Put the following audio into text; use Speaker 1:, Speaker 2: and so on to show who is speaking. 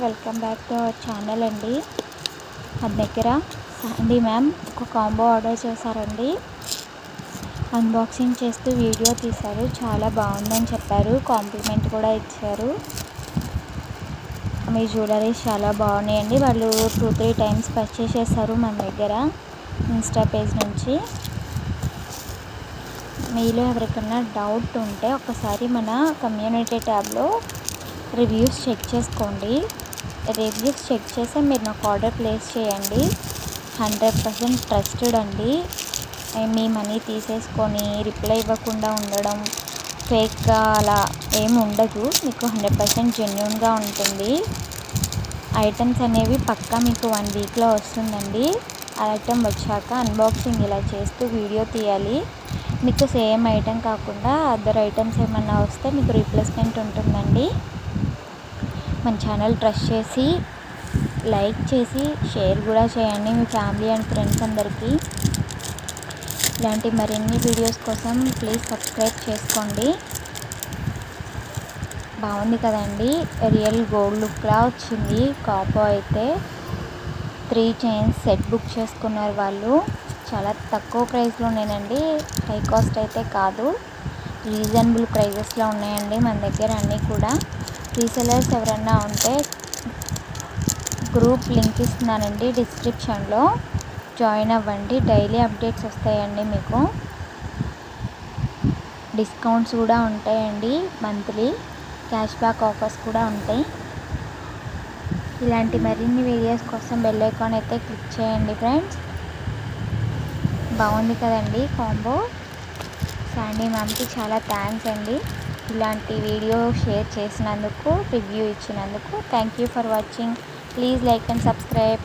Speaker 1: Welcome back to our channel అండి. మన దగ్గర శాండీ మ్యామ్ ఒక కాంబో ఆర్డర్ చేశారండి. అన్బాక్సింగ్ చేస్తూ వీడియో తీశారు. చాలా బాగుందని చెప్పారు, కాంప్లిమెంట్ కూడా ఇచ్చారు. మీ జ్యువెలరీస్ చాలా బాగున్నాయండి. వాళ్ళు 2-3 టైమ్స్ పర్చేస్ చేశారు మన దగ్గర ఇన్స్టా పేజ్ నుంచి. మీలో ఎవరికైనా డౌట్ ఉంటే ఒకసారి మన కమ్యూనిటీ ట్యాబ్లో రివ్యూస్ చెక్ చేసుకోండి. రివ్యూస్ చెక్ చేసి మీరు నాకు ఆర్డర్ ప్లేస్ చేయండి. 100% ట్రస్టెడ్ అండి. మీ మనీ తీసేసుకొని రిప్లై ఇవ్వకుండా ఉండడం, ఫేక్గా అలా ఏమి ఉండదు. మీకు 100% జెన్యూన్గా ఉంటుంది. ఐటమ్స్ అనేవి పక్కా మీకు 1 వీక్లో వస్తుందండి. ఐటమ్ వచ్చాక అన్బాక్సింగ్ ఇలా చేస్తూ వీడియో తీయాలి. మీకు సేమ్ ఐటమ్ కాకుండా అదర్ ఐటమ్స్ ఏమన్నా వస్తే మీకు రీప్లేస్మెంట్ ఉంటుందండి. మన ఛానల్ ట్రస్ట్ చేసి లైక్ చేసి షేర్ కూడా చేయండి మీ ఫ్యామిలీ అండ్ ఫ్రెండ్స్ అందరికీ. ఇలాంటి మరిన్ని వీడియోస్ కోసం ప్లీజ్ సబ్స్క్రైబ్ చేసుకోండి. బాగుంది కదండి, రియల్ గోల్డ్ లుక్లా వచ్చింది. కాంబో అయితే 3 చైన్స్ సెట్ బుక్ చేసుకున్నారు వాళ్ళు. చాలా తక్కువ ప్రైస్లోనేనండి, హై కాస్ట్ అయితే కాదు, రీజనబుల్ ప్రైజెస్లో ఉన్నాయండి మన దగ్గర అన్నీ కూడా. రీసెలర్స్ ఎవరన్నా ఉంటే గ్రూప్ లింక్ ఇస్తున్నానండి డిస్క్రిప్షన్లో, జాయిన్ అవ్వండి. డైలీ అప్డేట్స్ వస్తాయండి మీకు. డిస్కౌంట్స్ కూడా ఉంటాయండి, మంత్లీ క్యాష్ బ్యాక్ ఆఫర్స్ కూడా ఉంటాయి. ఇలాంటి మరిన్ని వీడియోస్ కోసం బెల్ ఐకాన్ అయితే క్లిక్ చేయండి ఫ్రెండ్స్. బాగుంది కదండి కాంబో. శాండీ మ్యామ్కి చాలా థ్యాంక్స్ అండి. ఇలాంటి వీడియో షేర్ చేసినందుకు, రివ్యూ ఇచ్చినందుకు. Thank you for watching. Please like and subscribe.